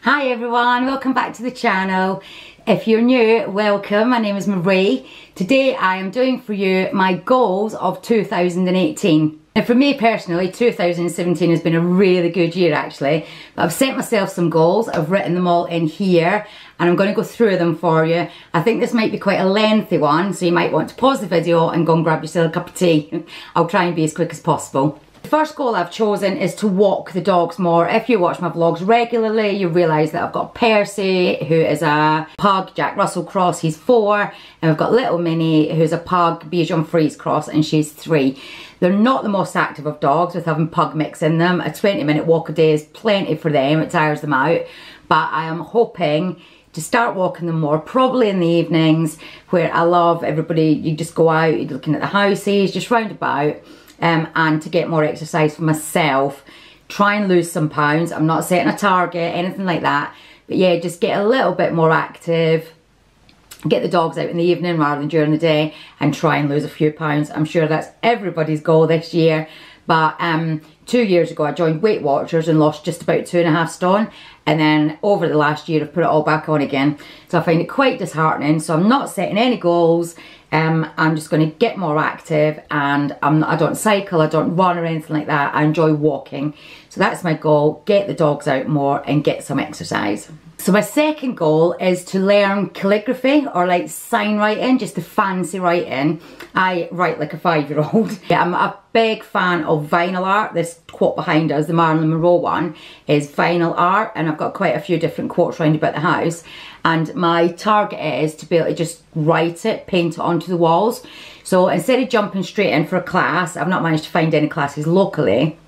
Hi everyone, welcome back to the channel. If you're new, welcome. My name is Marie. Today I am doing for you my goals of 2018. And for me personally, 2017 has been a really good year actually. But I've set myself some goals, I've written them all in here and I'm going to go through them for you. I think this might be quite a lengthy one, so you might want to pause the video and go and grab yourself a cup of tea. I'll try and be as quick as possible. The first goal I've chosen is to walk the dogs more. If you watch my vlogs regularly, you realise that I've got Percy, who is a pug, Jack Russell cross, he's 4, and we've got little Minnie, who's a pug, Bichon Frise cross, and she's 3. They're not the most active of dogs with having pug mix in them. A 20-minute walk a day is plenty for them, it tires them out, but I am hoping to start walking them more, probably in the evenings, where I love everybody, you just go out, you're looking at the houses, just round about. And to get more exercise for myself, try and lose some pounds. I'm not setting a target, anything like that, but yeah, just get a little bit more active, get the dogs out in the evening rather than during the day, and try and lose a few pounds. I'm sure that's everybody's goal this year, but 2 years ago I joined Weight Watchers and lost just about 2.5 stone, and then over the last year I've put it all back on again, so I find it quite disheartening. So I'm not setting any goals. I'm just going to get more active, and I don't cycle, I don't run or anything like that. I enjoy walking. So that's my goal, get the dogs out more and get some exercise. So my second goal is to learn calligraphy, or like sign writing, just the fancy writing. I write like a 5-year-old. Yeah, I'm a big fan of vinyl art. This quote behind us, the Marilyn Monroe one, is vinyl art, and I've got quite a few different quotes around about the house. And my target is to be able to just write it, paint it onto the walls. So instead of jumping straight in for a class, I've not managed to find any classes locally.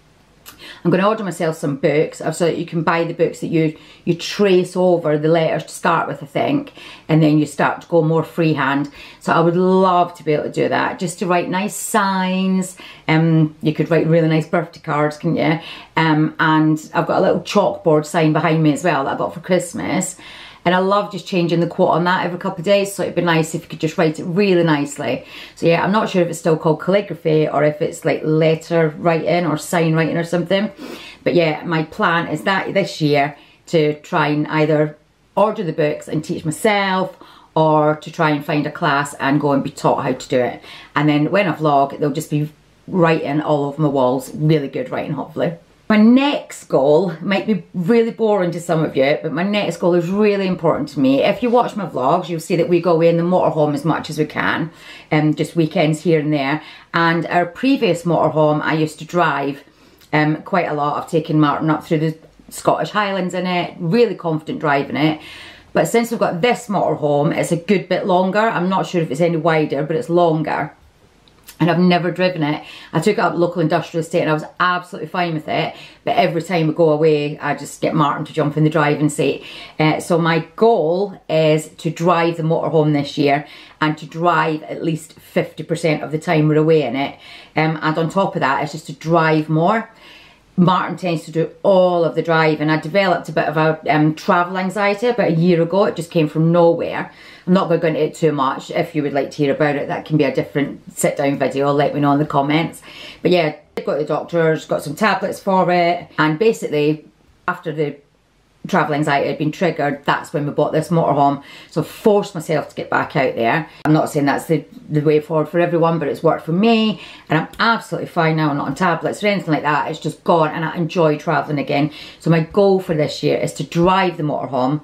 I'm going to order myself some books so that you can buy the books that you trace over the letters to start with, I think, and then you start to go more freehand. So I would love to be able to do that, just to write nice signs. You could write really nice birthday cards, couldn't you? And I've got a little chalkboard sign behind me as well that I got for Christmas. And I love just changing the quote on that every couple of days, so it'd be nice if you could just write it really nicely. So yeah, I'm not sure if it's still called calligraphy or if it's like letter writing or sign writing or something. But yeah, my plan is that this year to try and either order the books and teach myself, or to try and find a class and go and be taught how to do it. And then when I vlog, they'll just be writing all over my walls, really good writing hopefully. My next goal might be really boring to some of you, but my next goal is really important to me. If you watch my vlogs, you'll see that we go away in the motorhome as much as we can, just weekends here and there. And our previous motorhome, I used to drive quite a lot. I've taken Martin up through the Scottish Highlands in it, really confident driving it. But since we've got this motorhome, it's a good bit longer. I'm not sure if it's any wider, but it's longer. And I've never driven it. I took it up local industrial estate and I was absolutely fine with it. But every time we go away, I just get Martin to jump in the driving seat. So my goal is to drive the motorhome this year, and to drive at least 50% of the time we're away in it. And on top of that, it's just to drive more. Martin tends to do all of the driving. I developed a bit of a travel anxiety about a year ago. It just came from nowhere. I'm not going to go into it too much. If you would like to hear about it, that can be a different sit down video. Let me know in the comments. But yeah, I got the doctors, got some tablets for it, and basically after the travel anxiety had been triggered, that's when we bought this motorhome. So forced myself to get back out there. I'm not saying that's the way forward for everyone, but it's worked for me, and I'm absolutely fine now. I'm not on tablets or anything like that. It's just gone, and I enjoy traveling again. So my goal for this year is to drive the motorhome,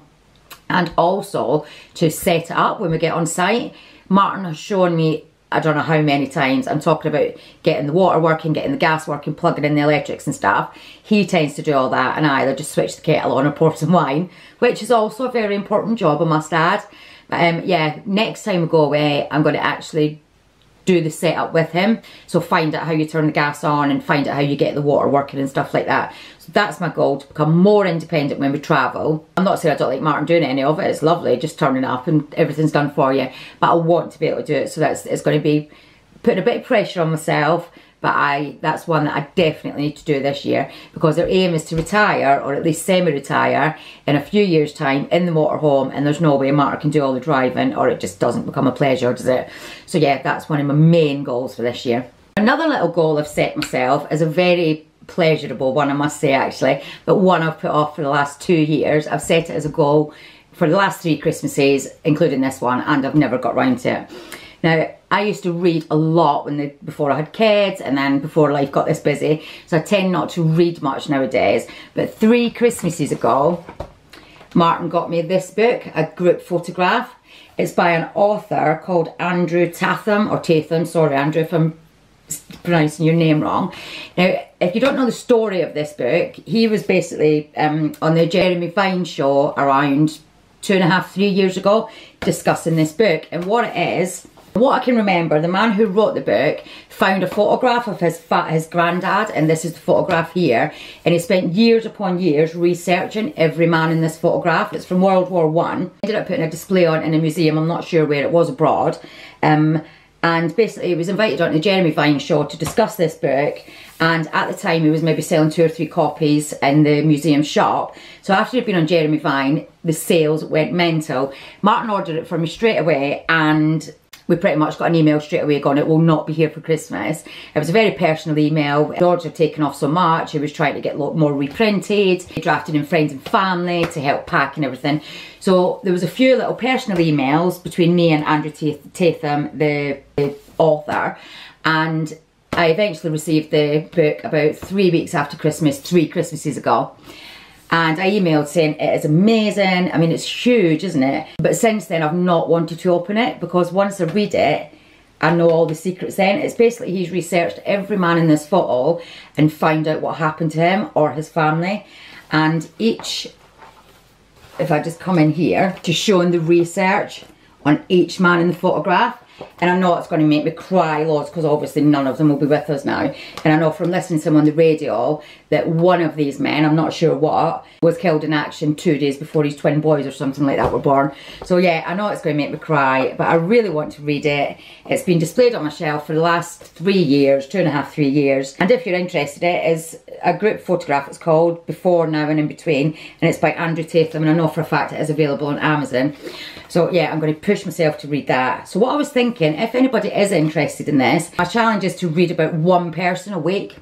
and also to set it up when we get on site. Martin has shown me, I don't know how many times, I'm talking about getting the water working, getting the gas working, plugging in the electrics and stuff. He tends to do all that, and I either just switch the kettle on or pour some wine, which is also a very important job, I must add. But yeah, next time we go away, I'm going to actually do the setup with him. So find out how you turn the gas on and find out how you get the water working and stuff like that. So that's my goal, to become more independent when we travel. I'm not saying I don't like Martin doing any of it. It's lovely, just turning up and everything's done for you. But I want to be able to do it. So it's going to be putting a bit of pressure on myself. But that's one that I definitely need to do this year, because our aim is to retire, or at least semi-retire, in a few years' time in the motorhome, and there's no way Martin can do all the driving, or it just doesn't become a pleasure, does it? So yeah, that's one of my main goals for this year. Another little goal I've set myself is a very pleasurable one, I must say, actually, but one I've put off for the last 2 years. I've set it as a goal for the last 3 Christmases, including this one, and I've never got round to it. Now, I used to read a lot before I had kids, and then before life got this busy, so I tend not to read much nowadays. But 3 Christmases ago, Martin got me this book, a group photograph. It's by an author called Andrew Tatham, or Tatham, sorry Andrew if I'm pronouncing your name wrong. Now, if you don't know the story of this book, he was basically on the Jeremy Vine show around 2.5, 3 years ago, discussing this book. And what it is, what I can remember, the man who wrote the book found a photograph of his granddad, and this is the photograph here, and he spent years upon years researching every man in this photograph. It's from World War I. Ended up putting a display on in a museum, I'm not sure where it was, abroad. And basically he was invited on the Jeremy Vine show to discuss this book, and at the time he was maybe selling 2 or 3 copies in the museum shop. So after he'd been on Jeremy Vine, the sales went mental. Martin ordered it for me straight away, and we pretty much got an email straight away going, it will not be here for Christmas. It was a very personal email. The orders had taken off so much, he was trying to get a lot more reprinted. He drafted in friends and family to help pack and everything. So there was a few little personal emails between me and Andrew Tatham, the author, and I eventually received the book about 3 weeks after Christmas, 3 Christmases ago. And I emailed saying it is amazing. I mean, it's huge, isn't it? But since then, I've not wanted to open it, because once I read it, I know all the secrets in. It's basically, he's researched every man in this photo and found out what happened to him or his family. And each, if I just come in here, just showing the research on each man in the photograph. And I know it's going to make me cry loads, because obviously none of them will be with us now. And I know from listening to them on the radio that one of these men, I'm not sure what, was killed in action 2 days before his twin boys or something like that were born. So yeah, I know it's going to make me cry, but I really want to read it. It's been displayed on my shelf for the last 3 years, 2.5, 3 years. And if you're interested, it is a group photograph. It's called Before, Now and In Between, and it's by Andrew Tatham, and I know for a fact it is available on Amazon. So yeah, I'm going to push myself to read that. So what I was thinking, if anybody is interested in this, my challenge is to read about 1 person a week.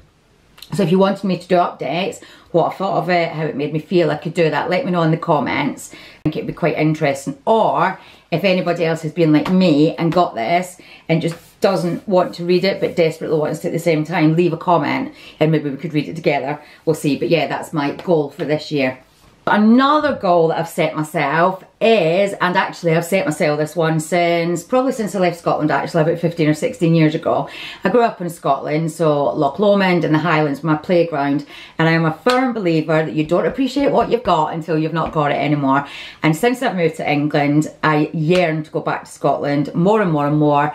So if you wanted me to do updates, what I thought of it, how it made me feel, I could do that. Let me know in the comments. I think it'd be quite interesting. Or if anybody else has been like me and got this and just doesn't want to read it but desperately wants to at the same time, leave a comment and maybe we could read it together. We'll see. But yeah, that's my goal for this year. Another goal that I've set myself is, and actually I've set myself this one probably since I left Scotland, actually about 15 or 16 years ago. I grew up in Scotland, so Loch Lomond and the Highlands were my playground, and I am a firm believer that you don't appreciate what you've got until you've not got it anymore. And since I've moved to England, I yearn to go back to Scotland more and more and more,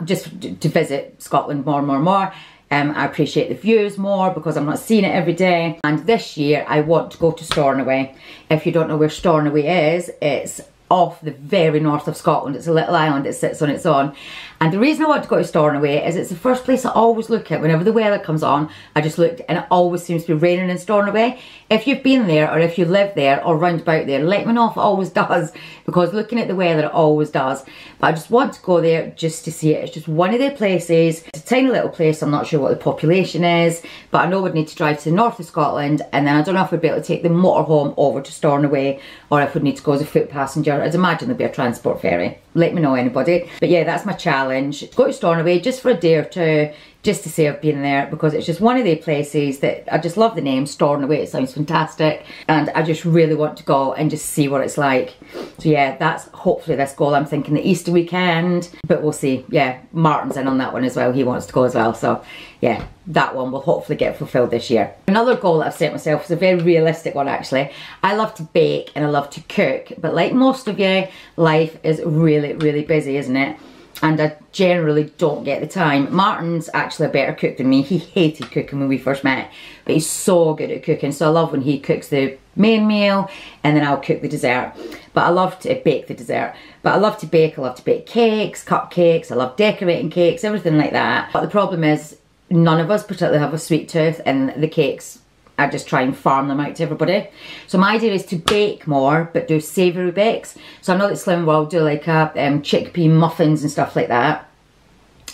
just to visit Scotland more and more and more. I appreciate the views more because I'm not seeing it every day. And this year I want to go to Stornoway. If you don't know where Stornoway is, it's off the very north of Scotland. It's a little island that sits on its own. And the reason I want to go to Stornoway is it's the first place I always look at whenever the weather comes on. I just looked and it always seems to be raining in Stornoway. If you've been there or if you live there or round about there, let me know if it always does, because looking at the weather it always does. But I just want to go there just to see it. It's just one of their places. It's a tiny little place. I'm not sure what the population is, but I know we'd need to drive to the north of Scotland, and then I don't know if we'd be able to take the motorhome over to Stornoway or if we'd need to go as a foot passenger. I'd imagine there'd be a transport ferry. Let me know, anybody. But yeah, that's my challenge. Go to Stornoway just for a day or two, just to say I've been there, because it's just one of the places that I just love the name Stornoway. It sounds fantastic, and I just really want to go and just see what it's like. So yeah, that's hopefully this goal. I'm thinking the Easter weekend, but we'll see. Yeah, Martin's in on that one as well. He wants to go as well. So yeah, that one will hopefully get fulfilled this year. Another goal that I've set myself is a very realistic one, actually. I love to bake and I love to cook, but like most of you, life is really, really busy, isn't it? And I generally don't get the time. Martin's actually a better cook than me. He hated cooking when we first met, but he's so good at cooking. So I love when he cooks the main meal and then I'll cook the dessert. But I love to bake the dessert. But I love to bake. I love to bake cakes, cupcakes. I love decorating cakes, everything like that. But the problem is none of us particularly have a sweet tooth, and the cakes, I just try and farm them out to everybody. So my idea is to bake more, but do savoury bakes. So I know that Slim will do like chickpea muffins and stuff like that.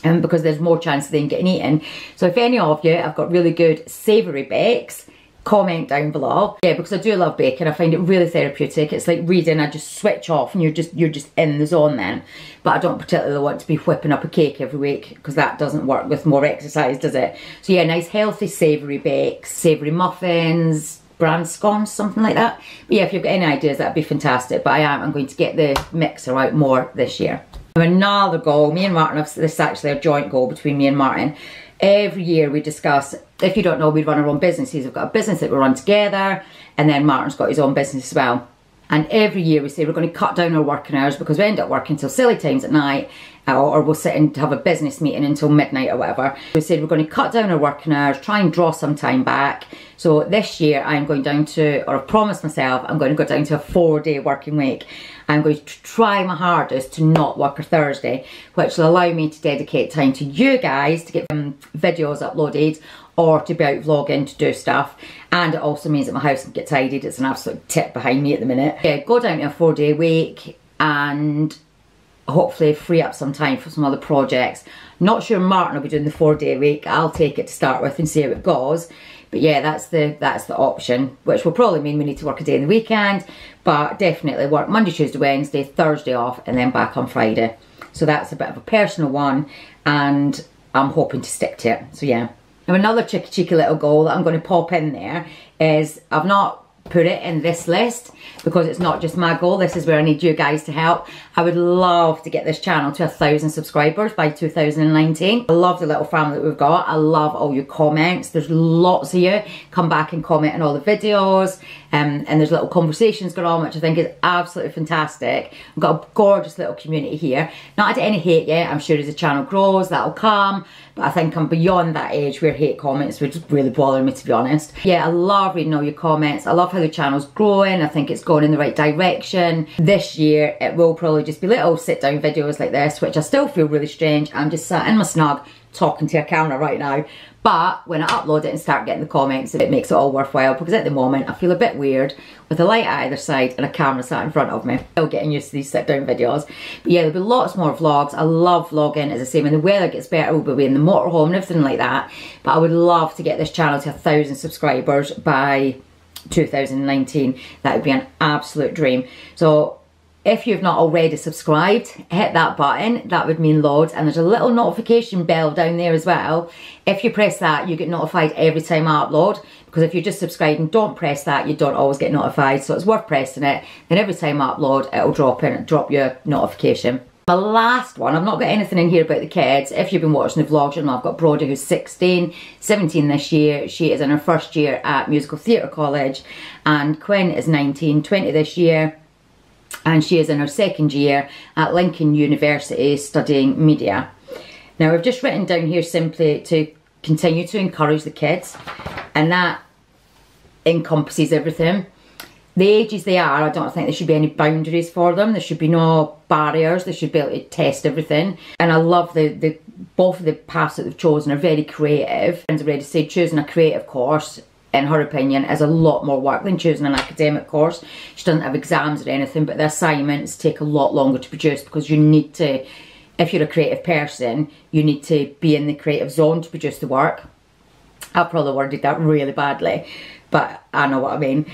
because there's more chance of them getting eaten. So if any of you have got really good savoury bakes, comment down below. Yeah, because I do love baking. I find it really therapeutic. It's like reading. I just switch off and you're just in the zone then. But I don't particularly want to be whipping up a cake every week, because that doesn't work with more exercise, does it? So yeah, nice healthy savoury bakes, savoury muffins, bran scones, something like that. But yeah, if you've got any ideas, that'd be fantastic. But I'm going to get the mixer out more this year. Another goal, me and Martin, this is actually a joint goal between me and Martin. Every year we discuss, if you don't know, we run our own businesses. We've got a business that we run together, and then Martin's got his own business as well. And every year we say we're going to cut down our working hours, because we end up working till silly times at night, or we'll sit and have a business meeting until midnight or whatever. We said we're going to cut down our working hours, try and draw some time back. So this year I'm going down to, or I've promised myself, I'm going to go down to a 4-day working week. I'm going to try my hardest to not work a Thursday, which will allow me to dedicate time to you guys to get videos uploaded, or to be out vlogging to do stuff. And it also means that my house can get tidied. It's an absolute tip behind me at the minute. Yeah, go down to a 4-day week and hopefully free up some time for some other projects. Not sure Martin will be doing the 4-day week. I'll take it to start with and see how it goes. But yeah, that's the option, which will probably mean we need to work a day in the weekend, but definitely work Monday, Tuesday, Wednesday, Thursday off, and then back on Friday. So that's a bit of a personal one, and I'm hoping to stick to it. So yeah. Now another cheeky little goal that I'm going to pop in there is, I've not put it in this list because it's not just my goal. This is where I need you guys to help. I would love to get this channel to 1,000 subscribers by 2019. I love the little family that we've got. I love all your comments. There's lots of you come back and comment on all the videos, and there's little conversations going on, which I think is absolutely fantastic. We've got a gorgeous little community here. Not had any hate yet. I'm sure as the channel grows that'll come, but I think I'm beyond that age where hate comments would just really bother me, to be honest. Yeah, I love reading all your comments. I love how the channel's growing. I think it's going in the right direction. This year it will probably just be little sit down videos like this, which I still feel really strange. I'm just sat in my snug talking to a camera right now. But when I upload it and start getting the comments, it makes it all worthwhile, because at the moment I feel a bit weird with a light at either side and a camera sat in front of me. Still getting used to these sit down videos. But yeah, there'll be lots more vlogs. I love vlogging. As I say, when the weather gets better, we'll be in the motorhome and everything like that. But I would love to get this channel to 1,000 subscribers by 2019. That would be an absolute dream. So if you've not already subscribed, hit that button. That would mean loads. And there's a little notification bell down there as well. If you press that, you get notified every time I upload. Because if you're just subscribing, don't press that, you don't always get notified. So it's worth pressing it. Then every time I upload, it'll drop you a notification. My last one, I've not got anything in here about the kids. If you've been watching the vlogs, you'll know I've got Brodie, who's 16, 17 this year. She is in her first year at Musical Theatre College. And Quinn is 19, 20 this year. And she is in her second year at Lincoln University studying media. Now I've just written down here simply to continue to encourage the kids, and that encompasses everything. The ages they are, I don't think there should be any boundaries for them. There should be no barriers. They should be able to test everything. And I love both of the paths that they've chosen are very creative. And I've already said choosing a creative course, in her opinion, is a lot more work than choosing an academic course. She doesn't have exams or anything, but the assignments take a lot longer to produce, because you need to, if you're a creative person, you need to be in the creative zone to produce the work. I probably worded that really badly, but I know what I mean.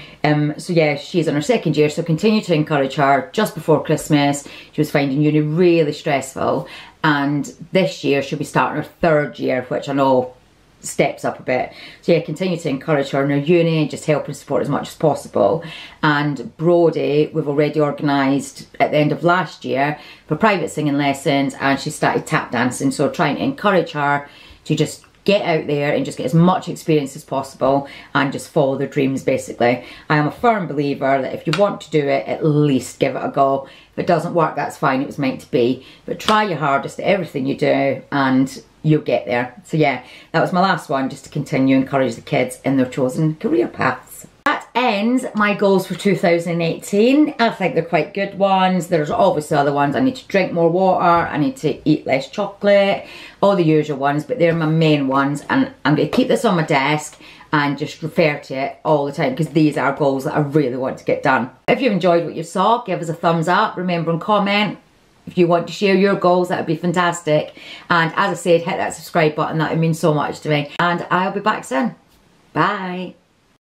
So yeah, she's in her second year, so continue to encourage her. Just before Christmas, she was finding uni really stressful, and this year she'll be starting her third year, which I know steps up a bit. So yeah, continue to encourage her in her uni, just help and support as much as possible. And Brodie, we've already organised at the end of last year for private singing lessons, and she started tap dancing, so trying to encourage her to just get out there and just get as much experience as possible and just follow their dreams, basically. I am a firm believer that if you want to do it, at least give it a go. If it doesn't work, that's fine, it was meant to be, but try your hardest at everything you do and you'll get there. So yeah, that was my last one, just to continue to encourage the kids in their chosen career paths. That ends my goals for 2018. I think they're quite good ones. There's obviously other ones. I need to drink more water, I need to eat less chocolate, all the usual ones, but they're my main ones, and I'm going to keep this on my desk and just refer to it all the time, because these are goals that I really want to get done. If you enjoyed what you saw, give us a thumbs up, remember and comment. if you want to share your goals, that would be fantastic. And as I said, hit that subscribe button, that would mean so much to me. And I'll be back soon. Bye.